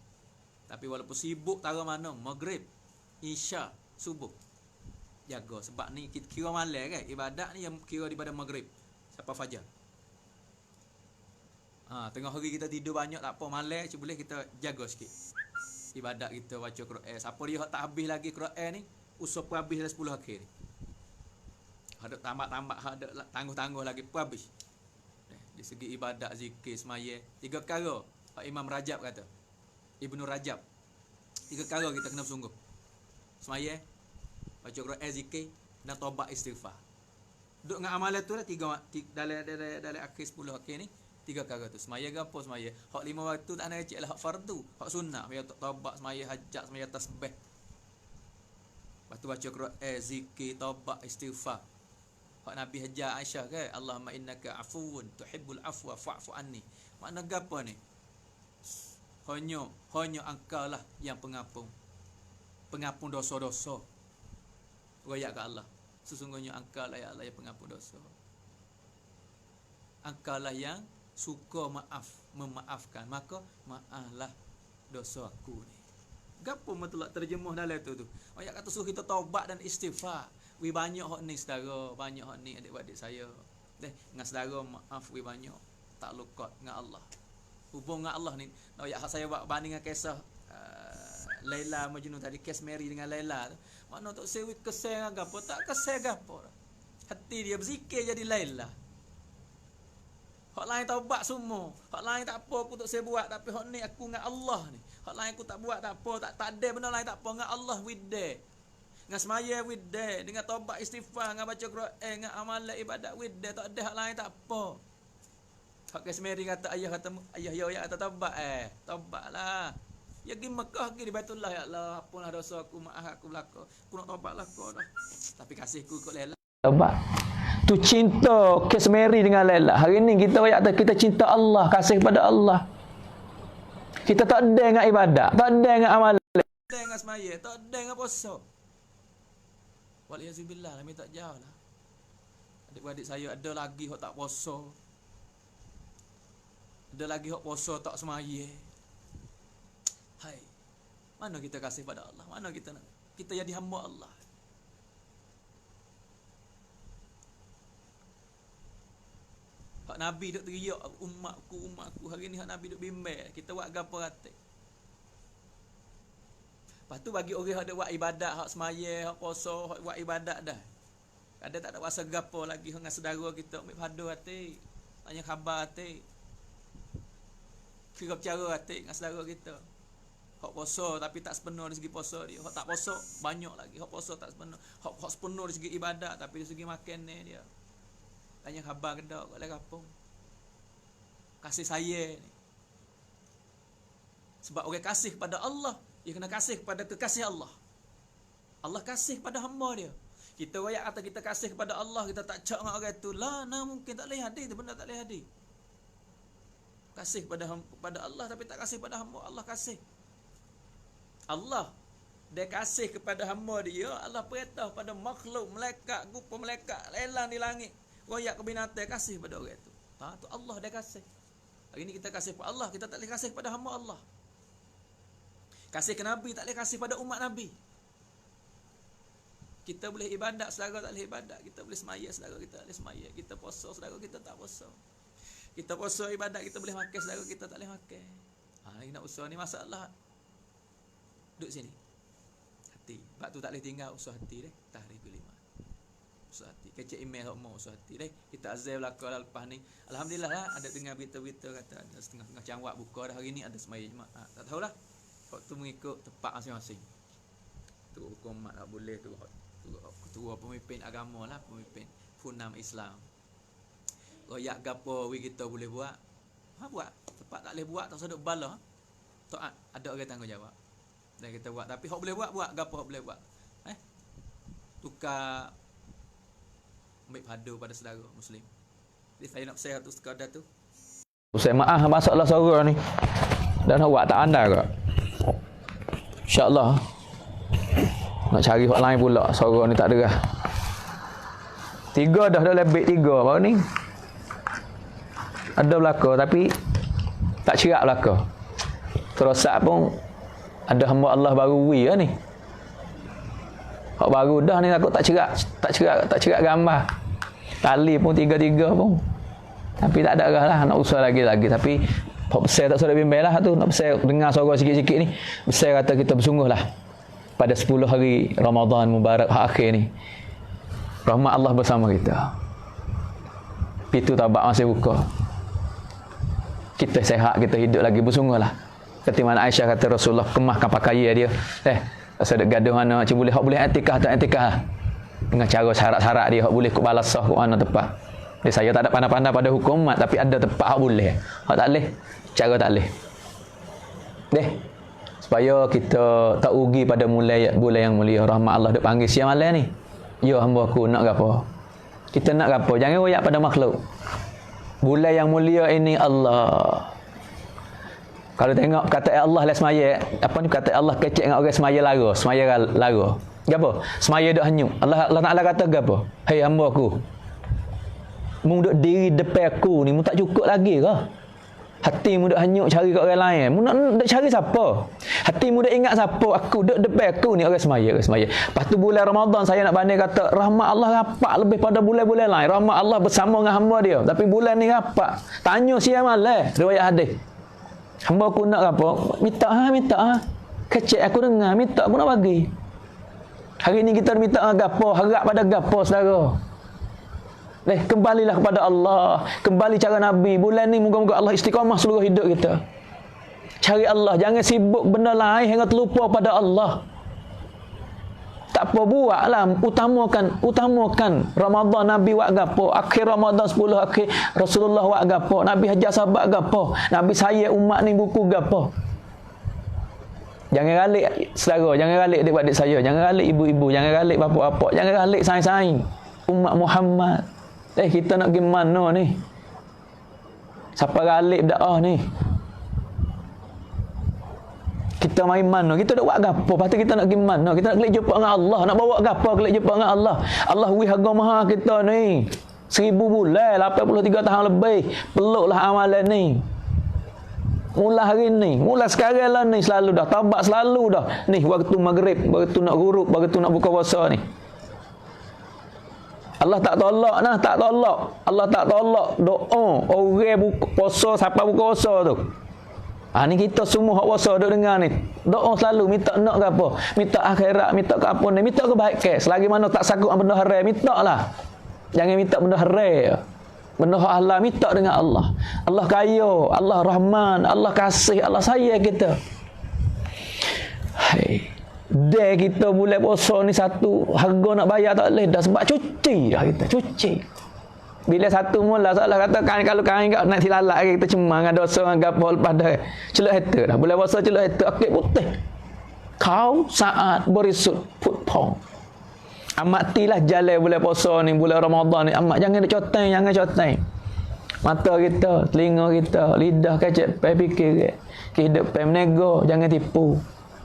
Tapi walaupun sibuk tara mana, maghrib, isya, subuh. Jaga. Sebab ni kita kira malam kan. Ibadat ni yang kira daripada maghrib sampai fajar. Tengah hari kita tidur banyak tak apa, malam boleh kita jaga sikit. Ibadat kita baca Quran. Siapa dia tak habis lagi Quran ni, usah pun habis dah 10 akhir ni. Ada tambah-tambah, ada tangguh-tangguh lagi pun habis. Di segi ibadat, zikir, semaya, 3 perkara Pak Imam Rajab kata, Ibnu Rajab, 3 perkara kita kena bersungguh. Semaya, baca Quran, zikir dan taubat istighfar. Duduk dengan amalan tu dah dalam akhir 10 akhir ni, 3 perkara tu. Semaya ke apa semaya? Hak 5 waktu tak nak cek lah, hak fardu, hak sunnah, semaya taubat, semaya hajat, semaya tasbih. Lepas tu baca Quran, zikir, taubat, istighfar. Hak Nabi hajar Aisyah ke, Allahumma innaka afuwun tuhibbul afwa fa'fu anni. Makna apa ni? Hanya engkau lah yang pengampun dosa-dosa. Royak ke Allah, sesungguhnya engkau lah ya Allah yang pengampun dosa. Engkau lah yang suka memaafkan, maka maaflah dosa aku ni. Gapo matulak terjemah dalam tu. Ayat kata suruh kita taubat dan istighfar. Banyak hak ni saudara, banyak hak ni adik-adik saya. Dengan saudara maaf banyak. Tak lukat dengan Allah. Hubung dengan Allah ni. Ayat saya buat banding dengan kisah Laila Majnun tadi, kes Mary dengan Laila tu. Mana tak sewi kesel gapo, tak kesel gapo. Hati dia berzikir jadi Laila. Hak lain taubat semua. Hak lain tak apa aku tak saya buat, tapi hak ni aku dengan Allah ni. Hak lain aku tak buat tak apa, tak ada benda lain tak apa, dengan Allah with day. Dengan semaya with day, dengan taubat istighfar, dengan baca Quran, dengan amalan ibadat with day, tak ada hak lain tak apa. Hak kes Mary kata ayah ya kata taubat taubatlah. Ya pergi Mekah, pergi di Baitullah, ya Allah, ampunlah dosa aku, maaf aku belaka. Aku nak taubat belaka dah. Tapi kasihku ikut Laila. Taubat. Tu cinta Kesmeri dengan Laila. Hari ni kita ayat kita cinta Allah, kasih pada Allah. Kita tak ada dengan ibadat, tak ada dengan amal, Tak ada dengan semaya, tak ada dengan puasa. Waliyazubillah, kami tak jauh lah. Adik-adik saya ada lagi hok tak puasa. Ada lagi hok puasa tak semaya. Hai. Mana kita kasih pada Allah? Mana kita nak? Kita jadi hamba Allah. Hak Nabi duk teriak umatku. Hari ni hak Nabi duk bimbel. Kita buat gapo hati. Lepas tu bagi orang hak ada buat ibadat, hak semaya, hak puasa, hak buat ibadat dah. Ada tak ada rasa gapo lagi dengan saudara kita ambil padu hati. Tanya khabar hati. Kira bercara hati dengan saudara kita. Hak puasa tapi tak sepenuh dari segi puasa dia. Hak tak puasa banyak lagi. Hak puasa tak sepenuh. Hak sepenuh dari segi ibadat tapi dari segi makan ni dia. Tanya khabar kedak kat dalam kampung. Kasih saya ni. Sebab orang kasih kepada Allah, dia kena kasih kepada kekasih Allah. Allah kasih pada hamba dia. Kita royak kata kita kasih kepada Allah, kita tak cak dengan orang tu. Lah, mungkin tak boleh hadir, benda tak boleh hadir. Kasih pada Allah tapi tak kasih pada hamba. Allah kasih. Allah dia kasih kepada hamba dia. Allah perintah pada makhluk, malaikat, rupa malaikat, lelang di langit. Royak ke binatang kasih pada orang tu. Tu Allah dia kasih. Hari ni kita kasih pada Allah, kita tak boleh kasih pada hamba Allah. Kasih ke Nabi tak boleh kasih pada umat Nabi. Kita boleh ibadat, saudara tak boleh ibadat. Kita boleh semaya, saudara kita tak boleh semaya. Kita puasa, saudara kita tak puasa. Kita puasa ibadat, kita boleh makan, saudara kita tak boleh makan. Hari nak usaha ni masalah. Duduk sini. Hati. Sebab tu tak boleh tinggal usaha hati deh. Tahrir kelima. Usaha hati. Kecek email hok mau usaha hati deh. Kita azal belaka lepas ni. Alhamdulillah lah ada dengar berita-berita kata ada setengah-setengah cangwak buka dah hari ni ada semaya jemaah. Tak tahulah. Hok tu mengikut tempat masing-masing. Tu hukum mak tak boleh tu. Ketua pemimpin agama lah, pemimpin funam Islam. Royak gapo we kita boleh buat. Buat. Tempat tak boleh buat tak seduk bala. Taat ada orang tanggungjawab. Dan kita buat tapi hok boleh buat gapo hok boleh buat. Tukar ambil padu pada saudara muslim. Jadi saya nak share tu sekadar tu. Saya maaf masalah suara ni. Dan awak tak andai ke? InsyaAllah nak cari hot lain pula. Suara ni tak derah. 3 dah lebih 3 baru ni. Ada belaka tapi tak cerak belaka. Terosak pun ada hamba Allah baru wi lah ni. Hak baru dah ni takut tak cerak gambar. Tali pun 3-3 pun. Tapi tak ada arah lah nak usaha lagi. Tapi hak besar tak sudah bimbel lah tu. Nak besar dengar suara sikit-sikit ni. Besar kata kita bersungguh lah. Pada 10 hari Ramadan Mubarak akhir ni. Rahmat Allah bersama kita. Pintu taubat masih buka. Kita sehat, kita hidup lagi bersungguh lah. Seperti mana Aisyah kata Rasulullah kemahkan pakaian dia. Rasa dek gaduh mana cik boleh hak boleh etikah tak etikah. Dengan cara syarat-syarat dia hak boleh kok balasah kok mana tepat. Jadi saya tak ada pandai-pandai pada hukum mat tapi ada tempat hak boleh. Hak tak boleh, cara tak boleh. Supaya kita tak rugi pada bulan yang mulia. Rahmat Allah duk panggil siang malam ni. Ya hamba aku nak gapo? Kita nak gapo? Jangan royak pada makhluk. Bulan yang mulia ini Allah. Kalau tengok kata Allah lah semaya, apa ni kata Allah kecek dengan orang semaya lara. Gapo? Semaya dak hanyut. Allah Taala kata gapo? Hai hamba aku. Mu duk diri depan aku ni mu tak cukup lagi ke? Hati mu duk hanyut cari kat orang lain. Mu nak cari siapa? Hati mu duk ingat siapa? Aku duk depan aku ni orang semaya. Lepas tu bulan Ramadan saya nak banding kata rahmat Allah rapat lebih pada bulan-bulan lain. Rahmat Allah bersama dengan hamba dia. Tapi bulan ni rapat. Tanya siang malam riwayat hadis. Hamba aku nak apa? Minta. Kecek aku dengar, minta aku nak bagi. Hari ni kita minta gapo, harap pada gapo saudara. Kembalilah kepada Allah. Kembali cara Nabi. Bulan ni moga-moga Allah istiqamah seluruh hidup kita. Cari Allah, jangan sibuk benda lain hingga terlupa pada Allah. Tak apa buatlah, utamakan Ramadan Nabi buat gapo, akhir Ramadan 10 akhir Rasulullah buat gapo, Nabi hajar sahabat gapo, Nabi saya umat ni buku gapo. Jangan ralik saudara, jangan ralik adik-adik saya, jangan ralik ibu-ibu, jangan ralik bapa-bapa, jangan ralik saing-saing umat Muhammad. Kita nak pergi mana ni? Siapa ralik berdakwah ni? Kita main mana? Kita nak buat gapo? Lepas tu kita nak pergi mana? Kita nak kelik jumpa dengan Allah. Nak bawa gapo kelik jumpa dengan Allah? Allah wihaga maha kita ni. 1000 bulan, 83 tahun lebih. Peluklah amalan ni. Mula hari ni, mula sekarang lah ni selalu dah. Taubat selalu dah. Ni waktu maghrib, waktu nak ghurub, waktu nak buka puasa ni. Allah tak tolak nah, tak tolak. Allah tak tolak doa orang buka puasa siapa buka puasa tu. Ni kita semua hak puasa duk dengar ni. Doa selalu minta nak ke apa? Minta akhirat, minta ke apa ni? Minta kebaikan. Selagi mana tak sakut benda haram, mintalah. Jangan minta benda haram. Benda hak halal minta dengan Allah. Allah kaya, Allah Rahman, Allah kasih, Allah sayang kita. Hai. Dia kita mulai puasa ni satu harga nak bayar tak boleh dah sebab cuci dah kita, cuci. Bila satu mula salah kata kain kalau kain kat nak silalat kita cemang dengan dosa dengan gapo lepas dah. Celuk heta dah. Bulan puasa celuk heta akik putih. Kau saat berisut putpong. Amat tilah jalan bulan puasa ni, bulan Ramadan ni. Amat jangan dicoteng, jangan coteng. Mata kita, telinga kita, lidah kecek, pai fikir kehidupan menego, jangan tipu.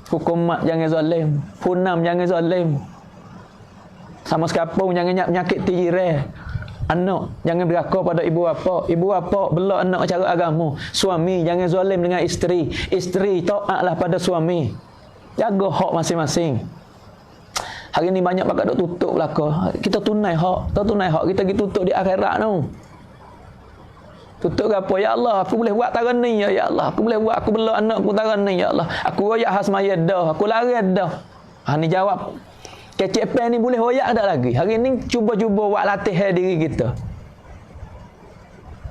Hukumat jangan zalim, punam jangan zalim. Sama sekapung jangan menyakiti jiran. Anak jangan beraka pada ibu bapa, ibu bapa bela anak cara agama. Suami jangan zalim dengan isteri, isteri taatlah pada suami. Jaga hak masing-masing. Hari ni banyak pakat duk tutup belaka. Kita tunai hak, tunai hak kita pergi tutup di akhirat tu. Tutup apa? Ya Allah, aku boleh buat taran ni ya Allah. Aku boleh buat, aku bela anak aku taran ni ya Allah. Aku royak hasmaya dah, aku lari dah. Ni jawab. Kecik pen ni boleh royak tak lagi? Hari ni cuba-cuba buat latihan diri kita.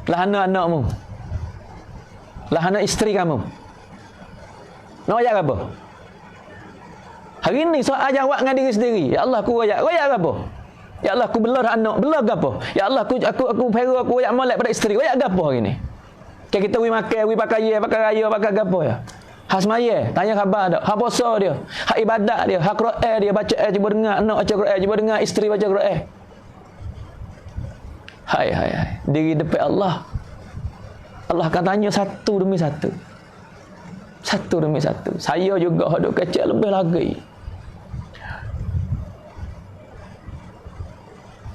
Lah anak-anakmu. Lah anak isteri kamu. Nak royak apa? Hari ni soal jawab dengan diri sendiri. Ya Allah, aku royak. Royak apa? Ya Allah, aku belah anak. Belah apa? Ya Allah, aku peru, aku royak molek pada isteri. Royak apa hari ni? Kayak kita makan, pakai raya, pakai apa ya? Hak semaya, tanya khabar dak. Hak puasa dia, hak ibadat dia, hak Quran dia, baca cuba dengar, anak baca Quran, cuba dengar, isteri baca Quran. Hai. Diri depan Allah. Allah akan tanya satu demi satu. Satu demi satu. Saya juga hak duk kecil lebih lagi.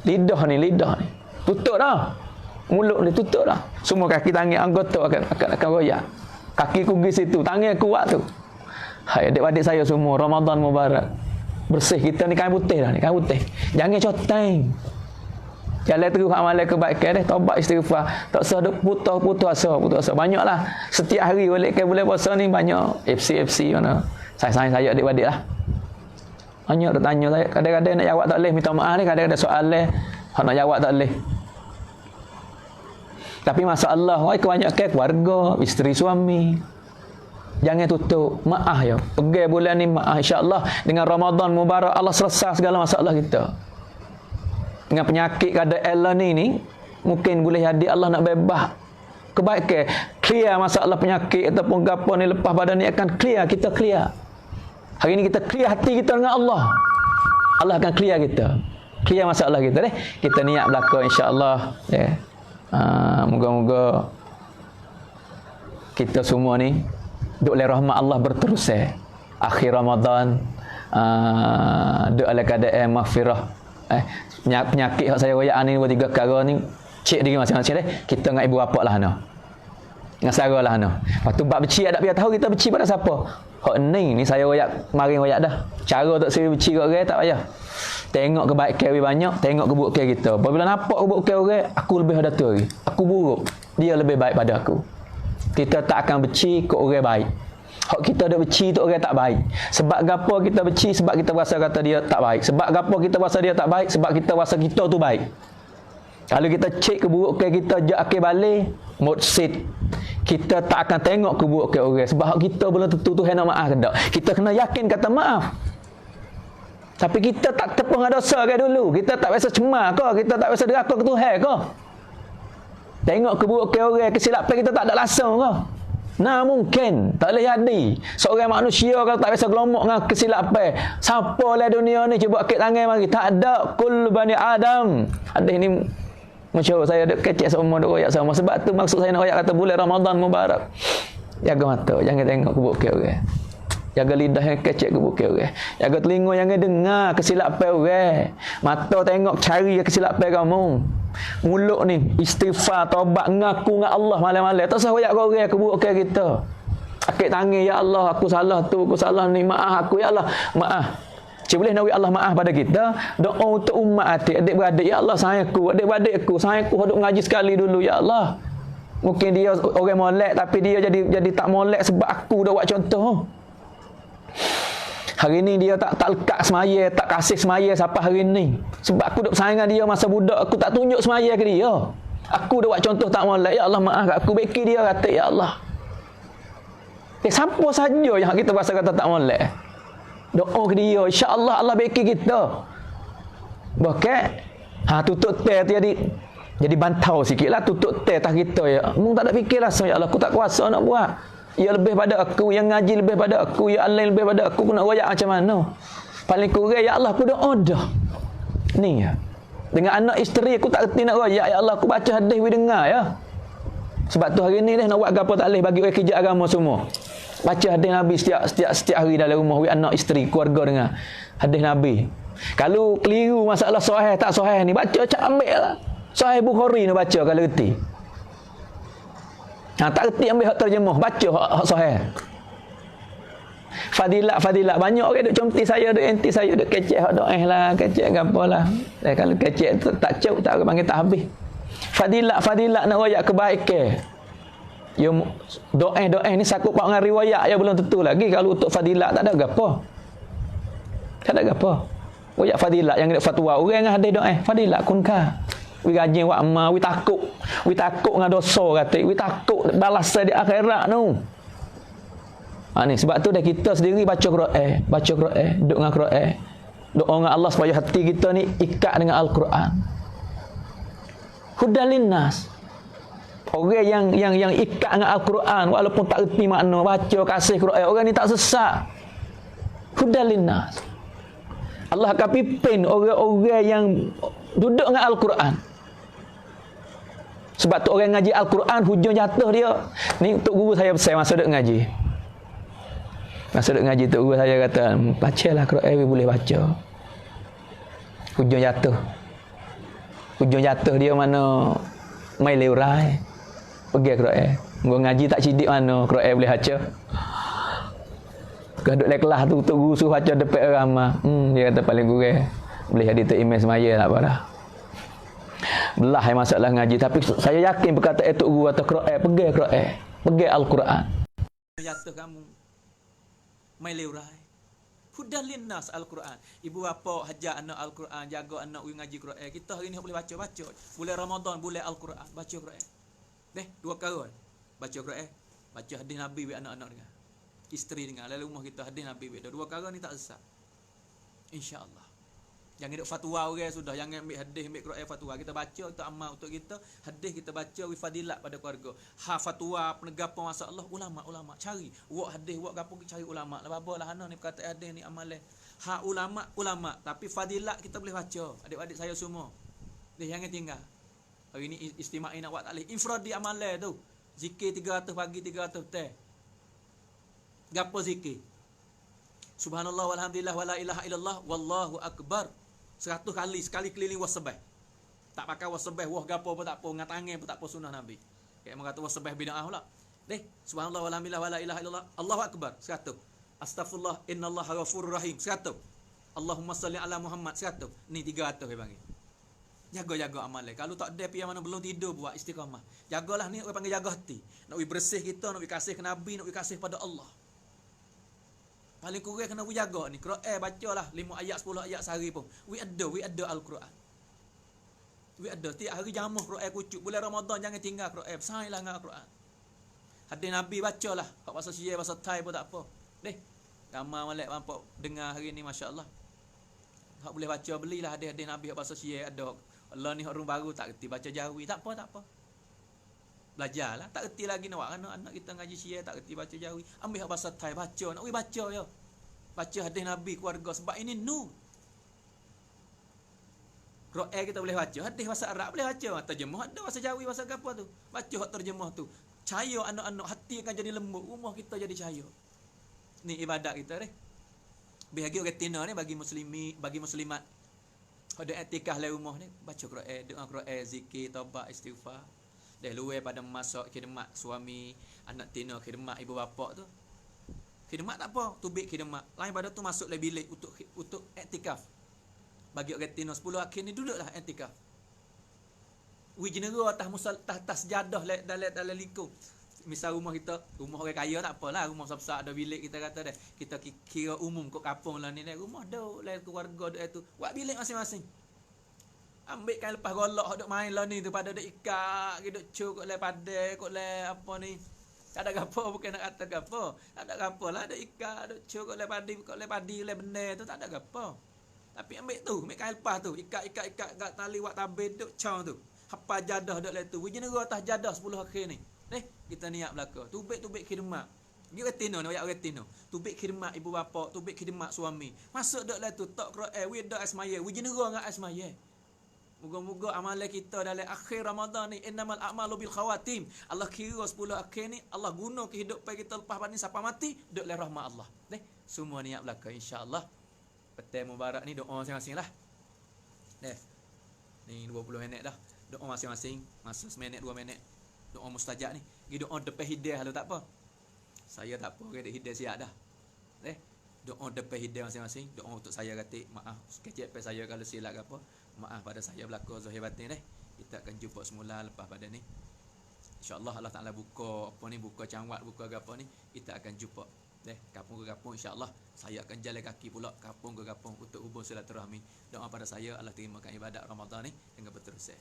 Lidah ni. Tutup dah. Mulut ni tutup dah. Semua kaki tangan anggota akan royak. Kaki ku pergi situ, tangan kuat tu. Hai adik-adik saya semua, Ramadan Mubarak. Bersih kita ni kain putih dah ni, kain putih. Jangan coteng. Jalan terus amalan kebaikan deh, taubat istighfar. Tak usah duk putus asa. Banyaklah setiap hari oleh ke bulan puasa ni banyak FC mana. Saya adik-adik lah. Banyak dak tanya saya, kadang-kadang nak jawab tak leh, minta maaf ni, kadang-kadang soalan hak nak jawab tak leh. Tapi masalah kebanyakan keluarga, isteri suami. Jangan tutup. Maaf ya. Pergi bulan ni maaf, insya-Allah dengan Ramadan Mubarak Allah selesai segala masalah kita. Dengan penyakit keadaan ni mungkin boleh jadi Allah nak bebas kebaikan, clear masalah penyakit ataupun gapo ni lepas badan ni akan clear, kita clear. Hari ni kita clear hati kita dengan Allah. Allah akan clear kita. Clear masalah kita deh. Kita niat belaka insya-Allah ya. Moga-moga kita semua ni duk oleh rahmat Allah berterus akhir Ramadan duk oleh keadaan maghfirah penyakit yang saya royak ni 2-3 perkara ni cek diri masing-masing deh. Kita dengan ibu bapa lah dengan saudara lah lepas tu bab beci ada biar tahu kita beci pada siapa. Hak ni saya royak maring royak dah. Cara tak seri beci kat orang tak payah. Tengok kebaikan lebih banyak, tengok keburukan kita. Apabila nampak keburukan orang, aku lebih ada tu lagi. Aku buruk, dia lebih baik pada aku. Kita tak akan beci ke orang baik. Hak kita ada beci tu orang tak baik. Sebab gapo kita beci? Sebab kita rasa kata dia tak baik. Sebab gapo kita rasa dia tak baik? Sebab kita rasa kita tu baik. Kalau kita cek keburukan kita je akhir balik, mursid. Kita tak akan tengok keburukan orang. Sebab hak kita belum tentu Tuhan nak maaf ke tak. Kita kena yakin kata maaf. Tapi kita tak tepung dosa ke dulu. Kita tak biasa cemar ke? Kita tak biasa deraka ke Tuhan ke? Tengok keburukan orang, kesilapan kita tak ada langsung ke? Nah mungkin tak boleh jadi. Seorang manusia kalau tak biasa gelomok dengan kesilapan, siapa lah dunia ni cuba akik tangan mari. Tak ada kul bani Adam. Hadis ni masyhur, saya ada kecek semua duk royak sama. Sebab tu maksud saya nak royak kata bulan Ramadan mubarak. Jaga mata, jangan tengok ke bukit orang. Jaga lidah yang kecek ke bukit orang. Jaga telinga jangan dengar kesilapan orang. Mata tengok cari kesilapan kamu. Mulut ni istighfar, taubat, ngaku dengan Allah malam-malam. Tak usah royak orang keburukan kita. Akik tangan, ya Allah aku salah tu, aku salah ni, maaf aku ya Allah, maaf. Cik boleh nak Allah maaf pada kita. Doa untuk umat adik-beradik, ya Allah sayang aku, adik-beradik aku, sayang aku duk ngaji sekali dulu ya Allah. Mungkin dia orang molek tapi dia jadi tak molek sebab aku dah buat contoh. Hari ni dia tak lekat semaya, tak kasih semaya sampai hari ni. Sebab aku duk sayang dia masa budak, aku tak tunjuk semaya ke dia. Aku dah buat contoh tak molek, ya Allah maaf aku, beki dia kata ya Allah. Siapa saja yang kita rasa kata tak molek, doa ke dia, insya-Allah Allah beki kita. Bahkan tutup teh tu jadi bantau sikitlah, tutup teh tak kita ya. Mung tak ada fikirlah, ya Allah aku tak kuasa nak buat. Ya lebih pada aku, yang ngaji lebih pada aku, ya Allah lebih pada aku nak royak macam mana. Paling kurang ya Allah aku doa dah. Ni ya. Dengan anak isteri aku tak reti nak royak, ya Allah aku baca hadis we dengar ya. Sebab tu hari ni dah nak buat apa tak boleh bagi orang kerja agama semua. Baca hadis Nabi setiap hari dalam rumah we anak isteri keluarga dengar hadis Nabi. Kalau keliru masalah sahih tak sahih ni baca cak ambil lah. Sahih Bukhari ni baca kalau reti. Tak reti ambil hak terjemah, baca hak sahih. Fadilat banyak orang duk comti saya, duk enti saya, duk kecek hak doa lah, kecek gapalah. Kalau kecek tak cuk tak panggil tak habis. Fadilat nak royak kebaikan. Ya doa ni sakut pak dengan riwayat ya belum tentu lagi. Kalau untuk fadilat tak ada gapo. Tak ada gapo. Royak fadilat yang ada fatwa orang yang ada doa fadilat kunka. We rajin buat amal, we takut dengan dosa kata, we takut balas di akhirat tu. Ni sebab tu dah kita sendiri baca Quran, duk dengan Quran. Doa dengan Allah supaya hati kita ni ikat dengan Al-Quran. Hudalin nas. Orang yang ikat dengan Al-Quran walaupun tak erti makna, baca kasih Quran, orang ni tak sesat. Hudalin nas. Allah akan pimpin orang-orang yang duduk dengan Al-Quran. Sebab tu orang ngaji Al-Quran hujung jatuh dia. Ni untuk guru saya masa duduk ngaji. Masa duduk ngaji tok guru saya kata, bacalah Quran boleh baca. Hujung jatuh dia mana mai leurai. Pergi Quran. Gua ngaji tak cidik mana Quran boleh baca. Kaduk kelas tu tok guru suruh baca depan ramah. Dia kata paling kurang boleh jadi tok imam semaya tak apa dah. Belah masalah ngaji, tapi saya yakin perkataan tok guru atau Quran, pergi Al-Quran. Jatuh kamu mai leurai. Hudalin nas Al-Quran. Ibu bapa hajar anak Al-Quran, jaga anak ngaji Quran. Kita hari ni boleh baca. Bulan Ramadan, bulan Al-Quran, baca Quran. Dua kali. Baca Quran, baca hadis Nabi we anak-anak dengar. Isteri dengar, dalam rumah kita hadis Nabi we. Dua kali ni tak sesat. Insya-Allah. Jangan duk fatwa orang sudah, jangan ambil hadis, ambil Quran fatwa. Kita baca untuk amal untuk kita, hadis kita baca wi fadilat pada keluarga. Fatwa penegapan masalah ulama cari. Wak hadis, wak gapo cari ulama. Lah babalah hana ni perkataan hadis ni amalan. Ulama, tapi fadilat kita boleh baca. Adik-adik saya semua. Jangan tinggal. Hari ni istimai nak buat taklih. Infradi amalan tu. Zikir 300 pagi, 300 petang. Gapo zikir? Subhanallah walhamdulillah wala ilaha illallah wallahu akbar. 100 kali, sekali keliling wasbah. Tak pakai wasbah wah gapo pun tak apa, dengan tangan pun tak apa sunnah Nabi. Kayak mengata wasbah bid'ah pula. Subhanallah walhamdulillah wala ilaha illallah Allahu akbar 100. Astaghfirullah innallaha ghafurur rahim 100. Allahumma salli ala Muhammad 100. Ni 300 dia panggil. Jaga amalan. Kalau tak ada pian mana belum tidur buat istiqamah. Jagalah ni orang panggil jaga hati. Nak bersih kita, nak kasih ke Nabi, nak kasih pada Allah. Paling kurang kena jaga ni. Quran bacalah 5 ayat 10 ayat sehari pun. We ada Al-Quran. We ada tiap hari jamah Quran kucuk. Bulan Ramadan jangan tinggal Quran. Sailah dengan Al-Quran. Hadis Nabi bacalah. Hak pasal syiar pasal tai pun tak apa. Ramai malak nampak dengar hari ni masya-Allah. Hak boleh baca belilah hadis-hadis Nabi hak pasal syiar ada. Allah ni orang baru tak reti baca jawi. Tak apa. belajarlah. Tak erti lagi nak buat anak kita ngaji Syiah tak erti baca Jawi. Ambil bahasa Thai baca, nak baca yo. Baca hadis Nabi keluarga sebab ini nur. Quran kita boleh baca, hadis bahasa Arab boleh baca, terjemah ada bahasa Jawi bahasa apa tu. Baca hak terjemah tu. Cahaya anak-anak hati akan jadi lembut, rumah kita jadi cahaya. Ni ibadat kita deh. Bagi orang tina ni bagi muslimat ada etikah dalam rumah ni baca Quran, doa Quran, zikir, taubat, istighfar. Dah luar pada masuk khidmat suami, anak tina khidmat ibu bapa tu. Khidmat tak apa, tubik khidmat. Lain pada tu masuk dalam bilik untuk iktikaf. Bagi orang tina 10 akhir ni duduklah iktikaf. Wijnera atas sejadah dalam lingkung. Misal rumah kita, rumah orang kaya tak apalah, rumah besar ada bilik kita kata dah. Kita kira umum kok kampung lah ni, rumah dah lain keluarga dah tu. Buat bilik masing-masing. Ambil kan lepas golok duk main lah ni tu pada duk ikat, duk cuk kok le padai, kok le apa ni. Tak ada gapo bukan nak kata gapo. Tak ada gapo lah duk ikat, duk cuk kok le padi le benar tu tak ada gapo. Tapi ambil tu, ambil kain lepas tu, ikat kat tali wak tabir duk caw tu. Hapa jadah duk le tu. Wijnera atas jadah 10 akhir ni. Kita niat belaka. Tubik khidmat. Dia retina ni, ayat retina. Tubik khidmat ibu bapa, tubik khidmat suami. Masuk dak lah tu, tak Quran, wi dak asmaya, wi jenera ngak asmaya. Moga-moga amalan kita dalam akhir Ramadan ni innamal a'malu bil khawatim. Allah kira 10 akhir ni, Allah guna kehidupan kita lepas ni sampai mati, dak le rahmat Allah. Semua niat belaka insya-Allah. Petang mubarak ni doa masing-masing lah. Ni 20 minit dah. Doa masing-masing, masa 1 minit 2 minit. Doa mustajab ni. Pergi doa depan hidayah lu tak apa. Saya tak apa, kena hidayah siap dah. Doa depan hidayah masing-masing. Doa untuk saya kata maaf kecil pada saya kalau silap ke apa. Maaf pada saya berlaku zahir batin Kita akan jumpa semula lepas pada ni. InsyaAllah Allah Ta'ala buka apa ni, buka cangwat, buka apa ni, kita akan jumpa. Kampung ke kampung insyaAllah. Saya akan jalan kaki pula kampung ke kampung untuk hubung silaturahmi. Doa pada saya Allah terimakan ibadat Ramadan ni dengan berterusan.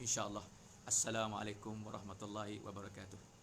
InsyaAllah. Assalamualaikum warahmatullahi wabarakatuh.